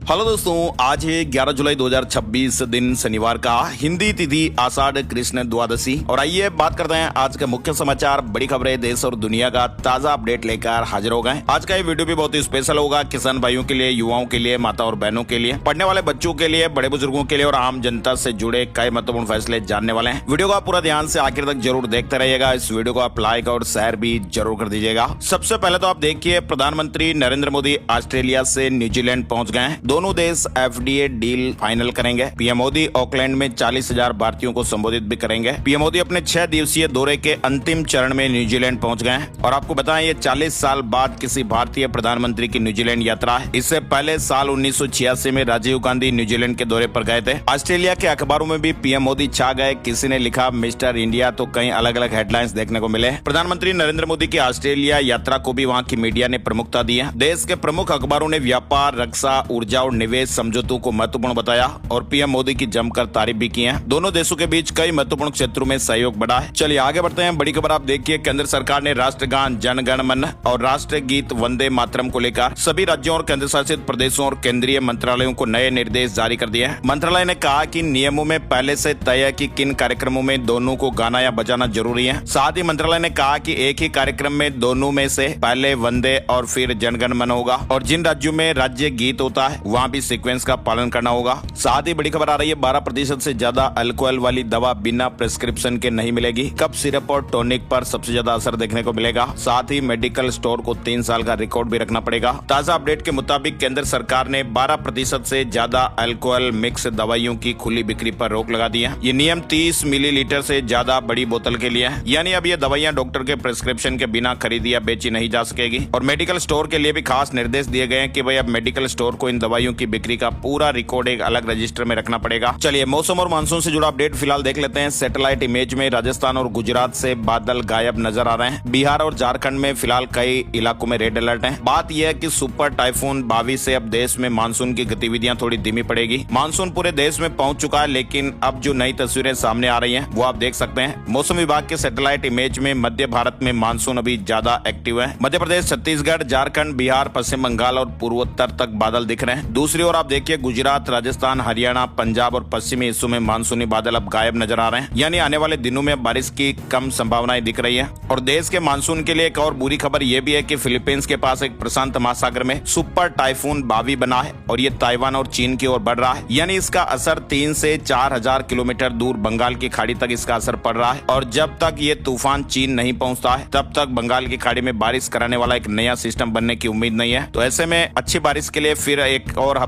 Hello दोस्तों, आज है 11 जुलाई 2026 दिन शनिवार का, हिंदी तिथि आषाढ़ कृष्ण द्वादशी। और आइए बात करते हैं आज के मुख्य समाचार, बड़ी खबरें देश और दुनिया का ताजा अपडेट लेकर हाजिर हो गए। आज का ये वीडियो भी बहुत ही स्पेशल होगा, किसान भाइयों के लिए, युवाओं के लिए, माता और बहनों के लिए, पढ़ने वाले बच्चों के लिए, बड़े बुजुर्गों के लिए और आम जनता से जुड़े कई महत्वपूर्ण फैसले जानने वाले हैं। वीडियो को पूरा ध्यान से आखिर तक जरूर देखते रहिएगा। इस वीडियो को आप लाइक और शेयर भी जरूर कर दीजिएगा। सबसे पहले तो आप देखिए, प्रधानमंत्री नरेंद्र मोदी ऑस्ट्रेलिया से न्यूजीलैंड पहुंच गए हैं। दोनों देश एफडीए डील फाइनल करेंगे। पीएम मोदी ऑकलैंड में 40,000 भारतीयों को संबोधित भी करेंगे। पीएम मोदी अपने 6 दिवसीय दौरे के अंतिम चरण में न्यूजीलैंड पहुंच गए हैं। और आपको बताएं, ये 40 साल बाद किसी भारतीय प्रधानमंत्री की न्यूजीलैंड यात्रा है। इससे पहले साल 1986 में राजीव गांधी न्यूजीलैंड के दौरे पर गए थे। ऑस्ट्रेलिया के अखबारों में भी पीएम मोदी छा गए। किसी ने लिखा मिस्टर इंडिया, तो कई अलग अलग हेडलाइंस देखने को मिले। प्रधानमंत्री नरेंद्र मोदी की ऑस्ट्रेलिया यात्रा को भी वहाँ की मीडिया ने प्रमुखता दी है। देश के प्रमुख अखबारों ने व्यापार, रक्षा, ऊर्जा और निवेश समझौतों को महत्वपूर्ण बताया और पीएम मोदी की जमकर तारीफ भी की है। दोनों देशों के बीच कई महत्वपूर्ण क्षेत्रों में सहयोग बढ़ा है। चलिए आगे बढ़ते हैं। बड़ी खबर आप देखिए, केंद्र सरकार ने राष्ट्रगान जन गण मन और राष्ट्रीय गीत वंदे मातरम को लेकर सभी राज्यों और केंद्र शासित प्रदेशों और केंद्रीय मंत्रालयों को नए निर्देश जारी कर दिए हैं। मंत्रालय ने कहा कि नियमों में पहले से तय है कि किन कार्यक्रमों में दोनों को गाना या बजाना जरूरी है। साथ ही मंत्रालय ने कहा कि एक ही कार्यक्रम में दोनों में से पहले वंदे और फिर जनगण मन होगा और जिन राज्यों में राज्य गीत होता है वहाँ भी सीक्वेंस का पालन करना होगा। साथ ही बड़ी खबर आ रही है, 12% से ज्यादा अल्कोहल वाली दवा बिना प्रिस्क्रिप्शन के नहीं मिलेगी। कफ सिरप और टॉनिक पर सबसे ज्यादा असर देखने को मिलेगा। साथ ही मेडिकल स्टोर को 3 साल का रिकॉर्ड भी रखना पड़ेगा। ताजा अपडेट के मुताबिक केंद्र सरकार ने 12% से ज्यादा अल्कोहल मिक्स दवाइयों की खुली बिक्री पर रोक लगा दी है। ये नियम 30 मिलीलीटर से ज्यादा बड़ी बोतल के लिए है। यानी अब ये दवाइयाँ डॉक्टर के प्रिस्क्रिप्शन के बिना खरीदी या बेची नहीं जा सकेगी। और मेडिकल स्टोर के लिए भी खास निर्देश दिए गए हैं कि भाई अब मेडिकल स्टोर को इन दवाइयों की बिक्री का पूरा रिकॉर्ड एक अलग रजिस्टर में रखना पड़ेगा। चलिए मौसम और मानसून से जुड़ा अपडेट फिलहाल देख लेते हैं। सैटेलाइट इमेज में राजस्थान और गुजरात से बादल गायब नजर आ रहे हैं। बिहार और झारखंड में फिलहाल कई इलाकों में रेड अलर्ट है। बात यह है कि सुपर टाइफून 22 से अब देश में मानसून की गतिविधियां थोड़ी धीमी पड़ेगी। मानसून पूरे देश में पहुंच चुका है, लेकिन अब जो नई तस्वीरें सामने आ रही हैं वो आप देख सकते हैं। मौसम विभाग के सैटेलाइट इमेज में मध्य भारत में मानसून अभी ज्यादा एक्टिव है। मध्य प्रदेश, छत्तीसगढ़, झारखंड, बिहार, पश्चिम बंगाल और पूर्वोत्तर तक बादल दिख रहे हैं। दूसरी ओर आप देखिए, गुजरात, राजस्थान, हरियाणा, पंजाब और पश्चिमी हिस्सों में मानसूनी बादल अब गायब नजर आ रहे हैं। यानी आने वाले दिनों में बारिश की कम संभावनाएं दिख रही है। और देश के मानसून के लिए एक और बुरी खबर यह भी है कि फिलीपींस के पास एक प्रशांत महासागर में सुपर टाइफून बावी बना है और ये ताइवान और चीन की ओर बढ़ रहा है। यानी इसका असर 3 से 4,000 किलोमीटर दूर बंगाल की खाड़ी तक इसका असर पड़ रहा है। और जब तक ये तूफान चीन नहीं पहुंचता है तब तक बंगाल की खाड़ी में बारिश कराने वाला एक नया सिस्टम बनने की उम्मीद नहीं है। तो ऐसे में अच्छी बारिश के लिए फिर एक और